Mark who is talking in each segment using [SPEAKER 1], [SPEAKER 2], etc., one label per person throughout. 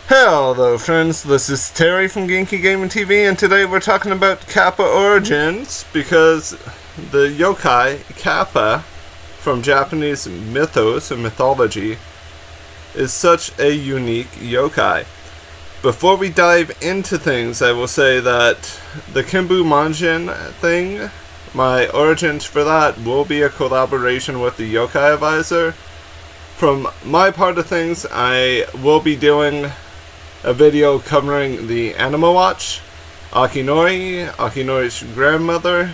[SPEAKER 1] Hello friends, this is Terry from Genkigamingtv, and today we're talking about Kappa origins because the yokai, Kappa, from Japanese mythos or mythology, is such a unique yokai. Before we dive into things, I will say that the Kimbu Manjin thing, my origins for that will be a collaboration with the Yokai Advisor. From my part of things, I will be doing a video covering the Anima Watch, Akinori's grandmother,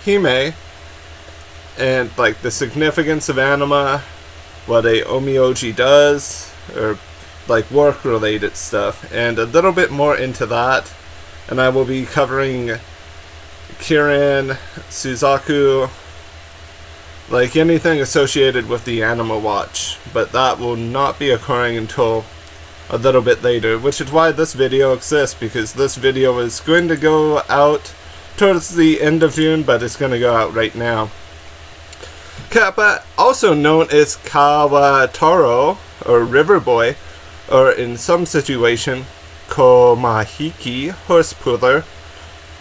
[SPEAKER 1] Hime, and like the significance of anima, what a omioji does, or like work related stuff, and a little bit more into that. And I will be covering Kirin, Suzaku, like anything associated with the Anima Watch, but that will not be occurring until a little bit later, which is why this video exists, because this video is going to go out towards the end of June, but it's going to go out right now. Kappa, also known as Kawatoro, or River Boy, or in some situation, Komahiki, Horse Puller,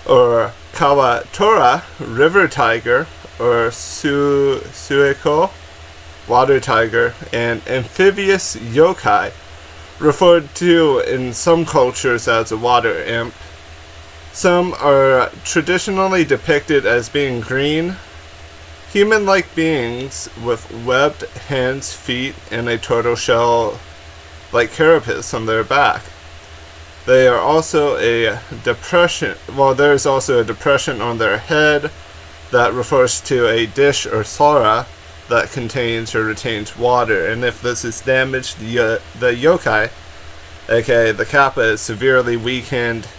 [SPEAKER 1] or Kawatora, River Tiger, or Sueko, Water Tiger, and Amphibious Yokai, referred to in some cultures as a water imp. Some are traditionally depicted as being green, human-like beings with webbed hands, feet, and a turtle shell-like carapace on their back. They are also a depression. Well, there's also a depression on their head that refers to a dish or sara that contains or retains water, and if this is damaged, the yokai, aka the Kappa, is severely weakened,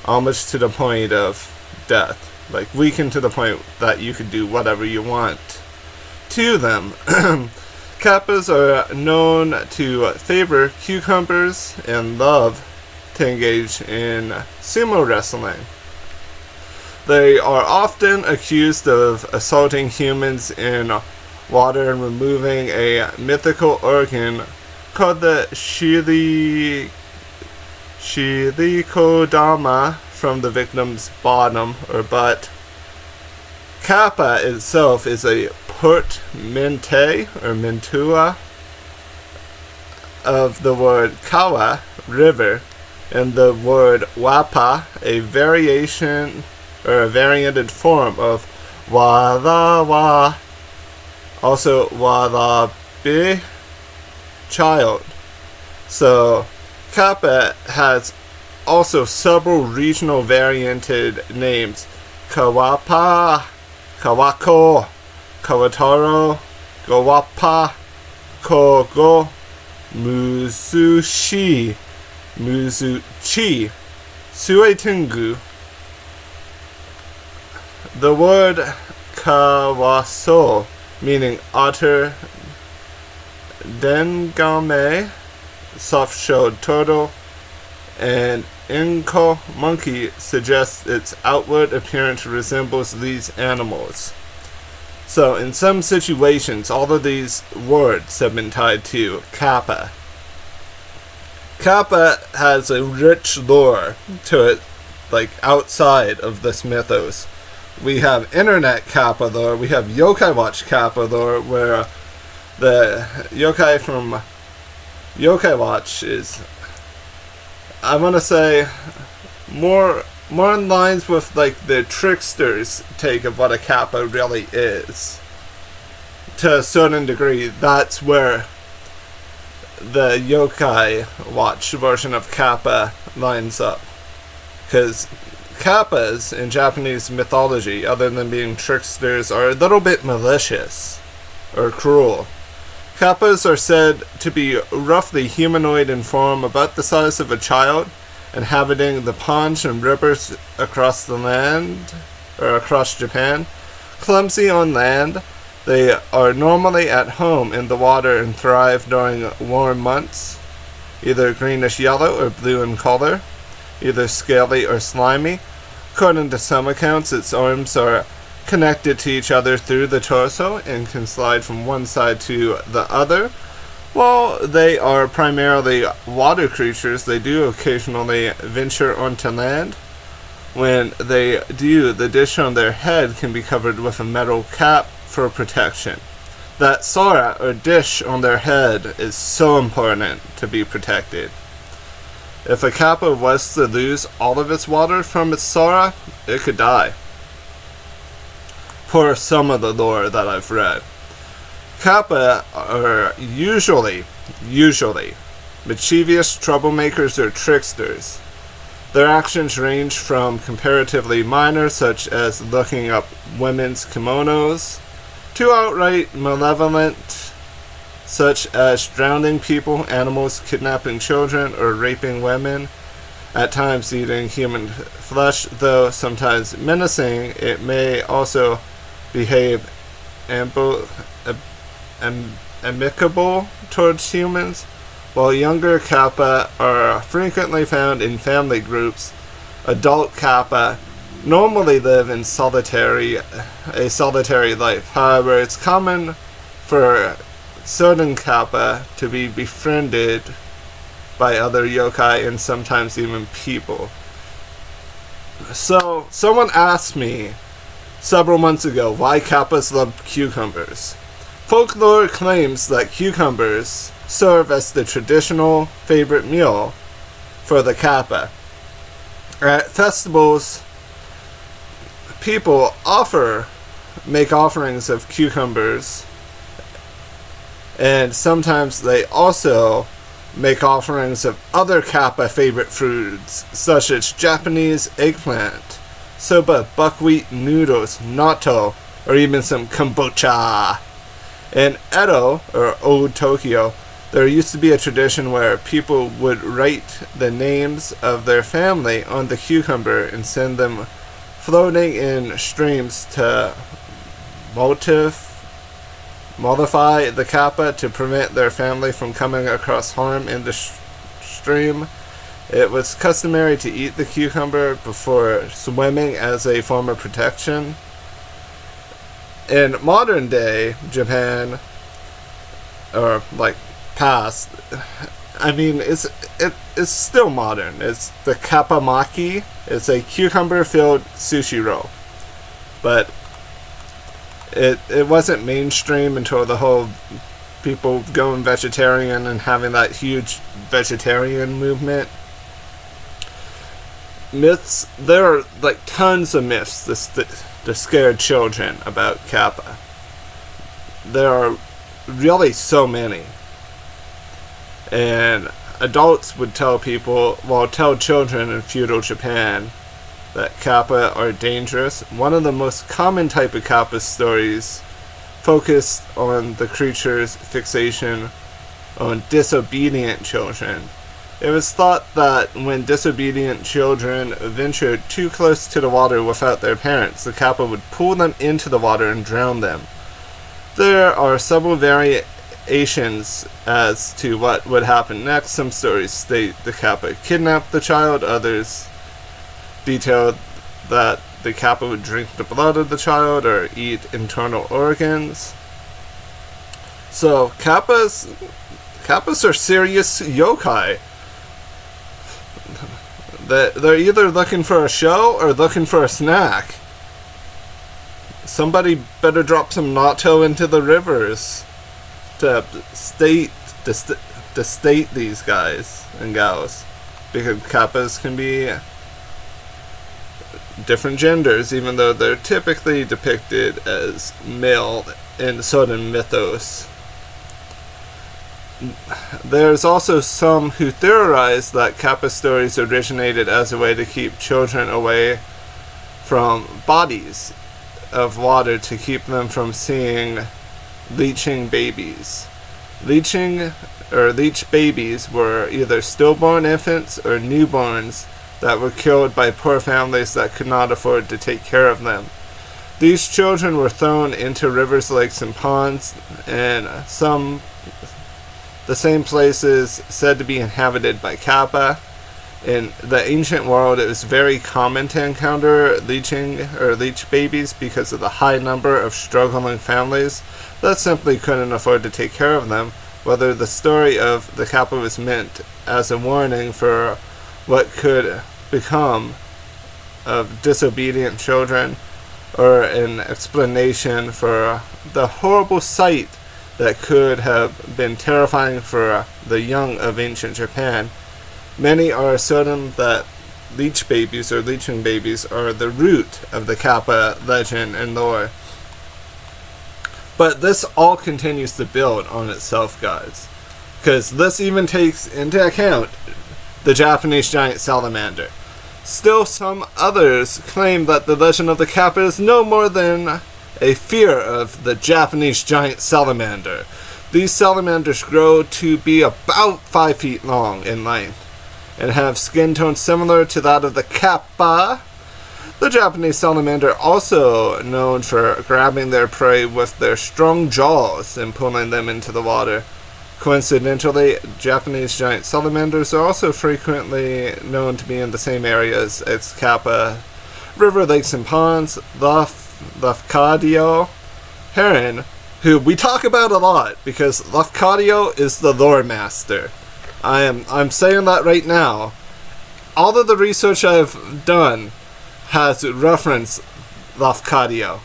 [SPEAKER 1] almost to the point of death. Like, weakened to the point that you could do whatever you want to them. Kappas are known to favor cucumbers and love to engage in sumo wrestling. They are often accused of assaulting humans in water and removing a mythical organ called the shirikodama from the victim's bottom or butt. Kappa itself is a portmanteau or mentua of the word kawa, river, and the word wapa, a variation or a varianted form of wadawa, also wadabe, child. So Kappa has also several regional varianted names: Kawapa, Kawako, Kawataro, Gawapa, Kogo, Muzushi, Muzuchi, Suetungu. The word kawaso, meaning otter, dengame, soft-shelled turtle, and inko, monkey, suggests its outward appearance resembles these animals. So in some situations, all of these words have been tied to Kappa. Kappa has a rich lore to it, like outside of this mythos. We have internet Kappa lore, we have Yokai Watch Kappa lore, where the yokai from Yokai Watch is, I want to say, more in lines with like the trickster's take of what a Kappa really is. To a certain degree, that's where the Yokai Watch version of Kappa lines up. Because Kappas in Japanese mythology, other than being tricksters, are a little bit malicious or cruel. Kappas are said to be roughly humanoid in form, about the size of a child, inhabiting the ponds and rivers across the land, or across Japan. Clumsy on land, they are normally at home in the water and thrive during warm months, either greenish yellow or blue in color, either scaly or slimy. According to some accounts, its arms are connected to each other through the torso and can slide from one side to the other, While they are primarily water creatures, they do occasionally venture onto land. When they do, the dish on their head can be covered with a metal cap for protection. That sora, or dish on their head, is so important to be protected. If a kappa was to lose all of its water from its sora, it could die. Per some of the lore that I've read. Kappa are usually mischievous troublemakers or tricksters. Their actions range from comparatively minor, such as looking up women's kimonos, to outright malevolent, such as drowning people, animals, kidnapping children, or raping women, at times eating human flesh. Though sometimes menacing, it may also behave amicable towards humans. While younger kappa are frequently found in family groups, adult kappa normally live in a solitary life. However, it's common for certain kappa to be befriended by other yokai and sometimes even people. So, someone asked me several months ago why kappas love cucumbers. Folklore claims that cucumbers serve as the traditional favorite meal for the kappa. At festivals, people make offerings of cucumbers, and sometimes they also make offerings of other kappa favorite foods, such as Japanese eggplant, soba, buckwheat noodles, natto, or even some kombucha. In Edo, or Old Tokyo, there used to be a tradition where people would write the names of their family on the cucumber and send them floating in streams to modify the kappa to prevent their family from coming across harm in the stream. It was customary to eat the cucumber before swimming as a form of protection. In modern day Japan, or like past, I mean, it's still modern. It's the kappa maki. It's a cucumber-filled sushi roll, but it wasn't mainstream until the whole people going vegetarian and having that huge vegetarian movement. Myths, there are like tons of myths to scare children about kappa. There are really so many. And adults would tell children in feudal Japan that kappa are dangerous. One of the most common type of kappa stories focused on the creature's fixation on disobedient children. It was thought that when disobedient children ventured too close to the water without their parents, the kappa would pull them into the water and drown them. There are several variations as to what would happen next. Some stories state the kappa kidnapped the child, others detailed that the kappa would drink the blood of the child or eat internal organs. So kappas are serious yokai. They're either looking for a show or looking for a snack. Somebody better drop some natto into the rivers to state these guys and gals, because kappas can be different genders, even though they're typically depicted as male in certain mythos. There's also some who theorize that kappa stories originated as a way to keep children away from bodies of water, to keep them from seeing leeching babies. Leech babies were either stillborn infants or newborns that were killed by poor families that could not afford to take care of them. These children were thrown into rivers, lakes, and ponds, and the same places said to be inhabited by kappa. In the ancient world, it was very common to encounter leech babies because of the high number of struggling families that simply couldn't afford to take care of them. whether the story of the Kappa was meant as a warning for what could become of disobedient children, or an explanation for the horrible sight that could have been terrifying for the young of ancient Japan. Many are certain that leech babies or leeching babies are the root of the Kappa legend and lore. But this all continues to build on itself, guys, because this even takes into account the Japanese giant salamander. Still, some others claim that the legend of the Kappa is no more than a fear of the Japanese giant salamander. These salamanders grow to be about 5 feet long in length and have skin tone similar to that of the Kappa. The Japanese salamander, also known for grabbing their prey with their strong jaws and pulling them into the water. Coincidentally, Japanese giant salamanders are also frequently known to be in the same areas as Kappa. River, lakes, and ponds. Lafcadio heron, who we talk about a lot because Lafcadio is the lore master. I'm saying that right now. All of the research I've done has referenced Lafcadio.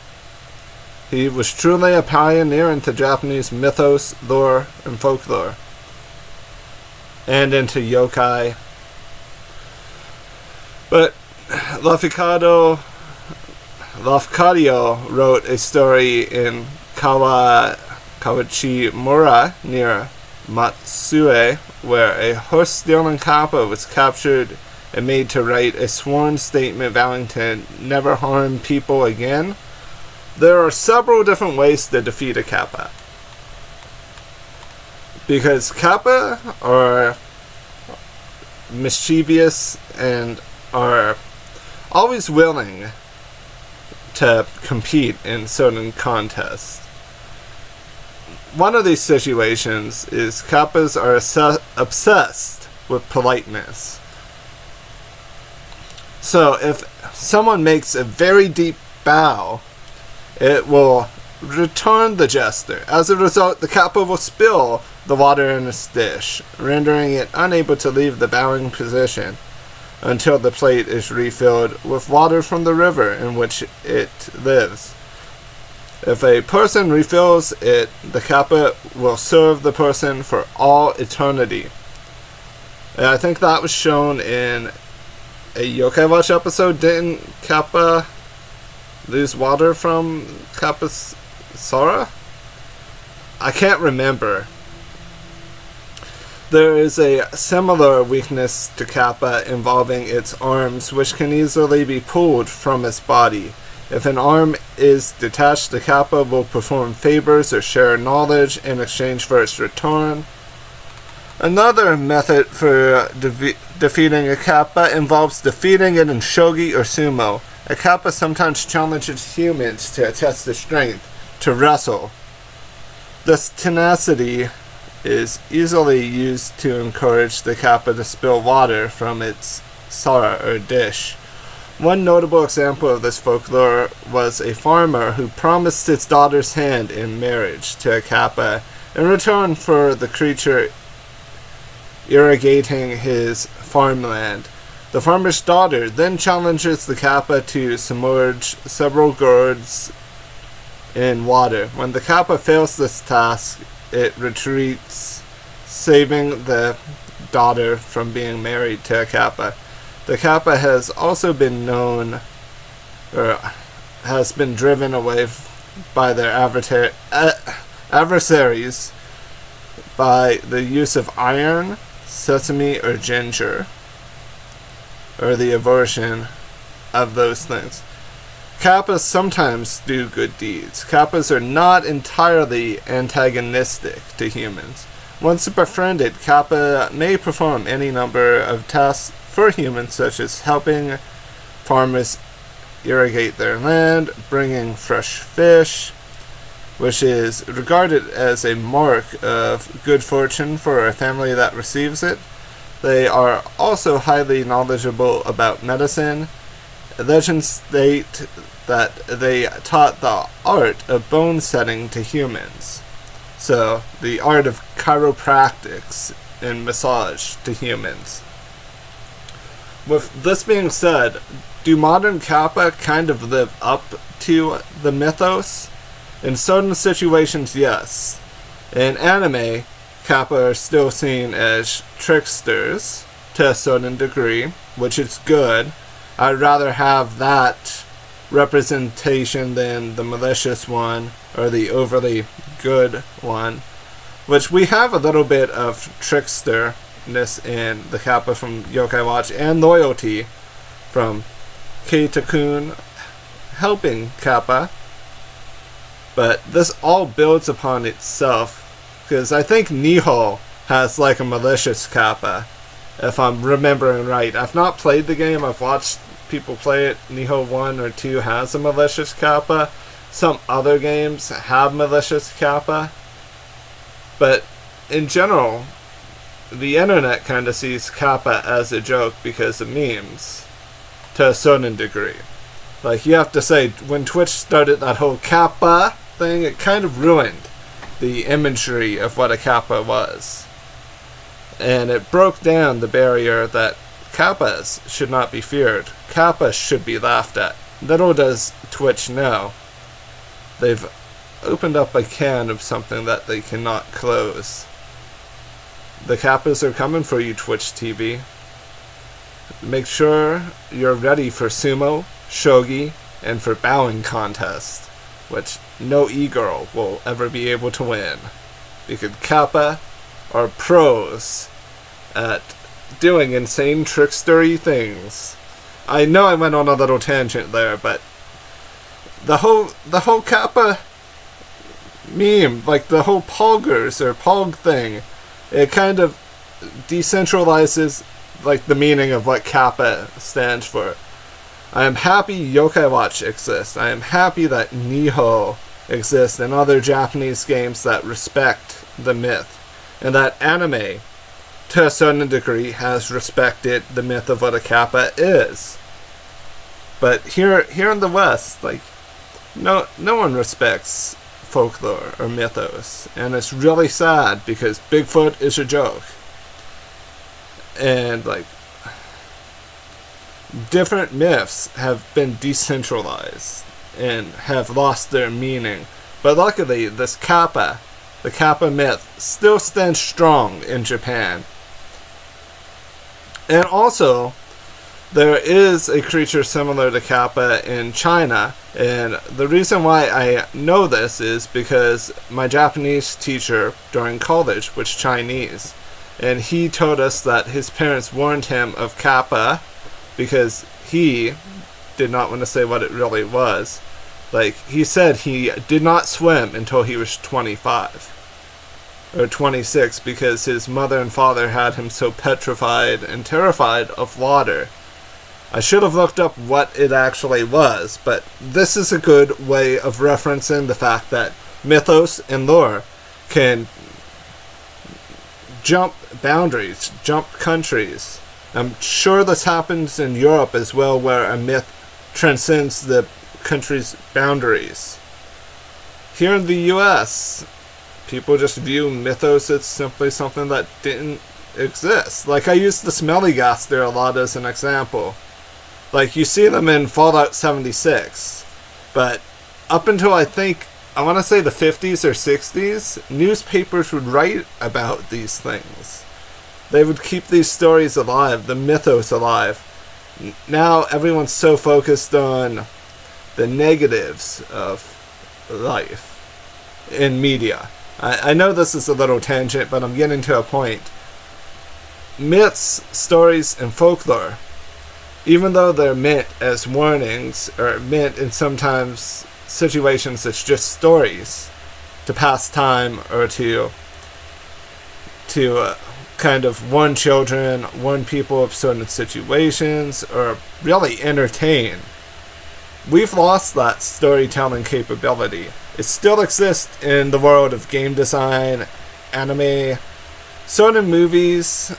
[SPEAKER 1] He was truly a pioneer into Japanese mythos, lore, and folklore, and into yokai. But Lafcadio wrote a story in Kawachimura near Matsue, where a horse-stealing Kappa was captured and made to write a sworn statement vowing to never harm people again. There are several different ways to defeat a Kappa, because Kappa are mischievous and are always willing to compete in certain contests. One of these situations is Kappas are obsessed with politeness. So if someone makes a very deep bow, it will return the gesture. As a result, the Kappa will spill the water in its dish, rendering it unable to leave the bowing position until the plate is refilled with water from the river in which it lives. If a person refills it, the Kappa will serve the person for all eternity. And I think that was shown in a Yokai Watch episode. Didn't Kappa lose water from Kappa's Sora? I can't remember. There is a similar weakness to Kappa involving its arms, which can easily be pulled from its body. If an arm is detached, the Kappa will perform favors or share knowledge in exchange for its return. Another method for defeating a Kappa involves defeating it in shogi or sumo. A Kappa sometimes challenges humans to test their strength, to wrestle. This tenacity is easily used to encourage the Kappa to spill water from its sara or dish. One notable example of this folklore was a farmer who promised his daughter's hand in marriage to a Kappa in return for the creature irrigating his farmland. The farmer's daughter then challenges the Kappa to submerge several gourds in water. When the Kappa fails this task, it retreats, saving the daughter from being married to a Kappa. The Kappa has also been known, or has been driven away by their adversaries by the use of iron, sesame, or ginger, or the aversion of those things. Kappas sometimes do good deeds. Kappas are not entirely antagonistic to humans. Once befriended, Kappa may perform any number of tasks for humans, such as helping farmers irrigate their land, bringing fresh fish, which is regarded as a mark of good fortune for a family that receives it. They are also highly knowledgeable about medicine. Legends state that they taught the art of bone setting to humans. So, the art of chiropractics and massage to humans. With this being said, do modern Kappa kind of live up to the mythos? In certain situations, yes. In anime, Kappa are still seen as tricksters to a certain degree, which is good. I'd rather have that representation than the malicious one or the overly good one, which we have a little bit of tricksterness in the Kappa from Yokai Watch, and loyalty from Keita-kun helping Kappa. But this all builds upon itself, because I think Niho has like a malicious Kappa, if I'm remembering right. I've not played the game, I've watched people play it. Niho 1 or 2 has a malicious Kappa. Some other games have malicious Kappa. But in general, the internet kind of sees Kappa as a joke because of memes, to a certain degree. Like, you have to say, when Twitch started that whole Kappa thing, it kind of ruined the imagery of what a Kappa was. And it broke down the barrier that Kappas should not be feared. Kappa should be laughed at. Little does Twitch know, they've opened up a can of something that they cannot close. The Kappas are coming for you, Twitch TV. Make sure you're ready for sumo, shogi, and for bowing contest, which no e-girl will ever be able to win, because Kappa are pros at doing insane trickstery things. I know I went on a little tangent there, but the whole Kappa meme, like the whole Poggers or Pog thing, it kind of decentralizes like the meaning of what Kappa stands for. I am happy Yokai Watch exists. I am happy that Niho exists and other Japanese games that respect the myth, and that anime, to a certain degree, has respected the myth of what a Kappa is. But here in the West, like, no one respects folklore or mythos, and it's really sad because Bigfoot is a joke. And like, different myths have been decentralized and have lost their meaning. But luckily, this Kappa, the Kappa myth, still stands strong in Japan. And also, there is a creature similar to Kappa in China, and the reason why I know this is because my Japanese teacher during college was Chinese, and he told us that his parents warned him of Kappa because he did not want to say what it really was. Like, he said he did not swim until he was 25 or 26 because his mother and father had him so petrified and terrified of water. I should have looked up what it actually was, but this is a good way of referencing the fact that mythos and lore can jump boundaries, jump countries. I'm sure this happens in Europe as well, where a myth transcends the country's boundaries. Here in the US, people just view mythos as simply something that didn't exist. Like, I use the smelly gas there a lot as an example. Like, you see them in Fallout 76, but up until I want to say the 50s or 60s, newspapers would write about these things. They would keep these stories alive, the mythos alive. Now everyone's so focused on the negatives of life in media. I know this is a little tangent, but I'm getting to a point. Myths, stories, and folklore, even though they're meant as warnings, or meant in sometimes situations as just stories to pass time or to kind of warn children, warn people of certain situations, or really entertain. We've lost that storytelling capability. It still exists in the world of game design, anime, certain movies,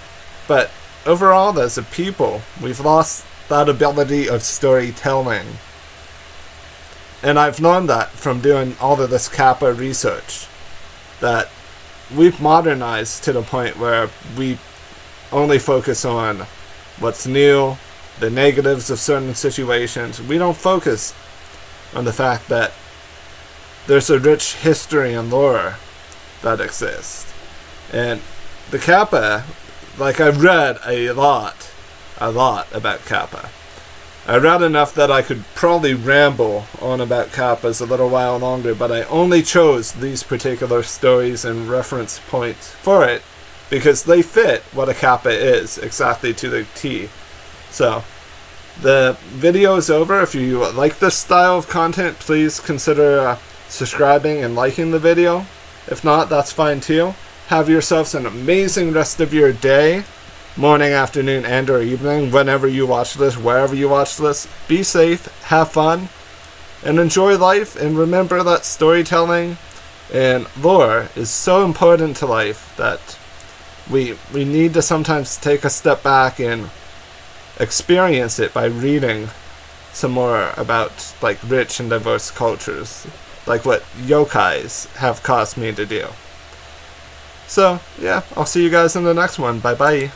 [SPEAKER 1] but overall, as a people, we've lost that ability of storytelling. And I've learned that from doing all of this Kappa research, that we've modernized to the point where we only focus on what's new, the negatives of certain situations. We don't focus on the fact that there's a rich history and lore that exists. And the Kappa, like, I've read a lot about Kappa. I read enough that I could probably ramble on about Kappas a little while longer, but I only chose these particular stories and reference points for it because they fit what a Kappa is exactly to the T. So, the video is over. If you like this style of content, please consider subscribing and liking the video. If not, that's fine too. Have yourselves an amazing rest of your day, morning, afternoon, and or evening, whenever you watch this, wherever you watch this. Be safe, have fun, and enjoy life, and remember that storytelling and lore is so important to life that we need to sometimes take a step back and experience it by reading some more about, like, rich and diverse cultures, like what yokais have caused me to do. So, yeah, I'll see you guys in the next one. Bye-bye.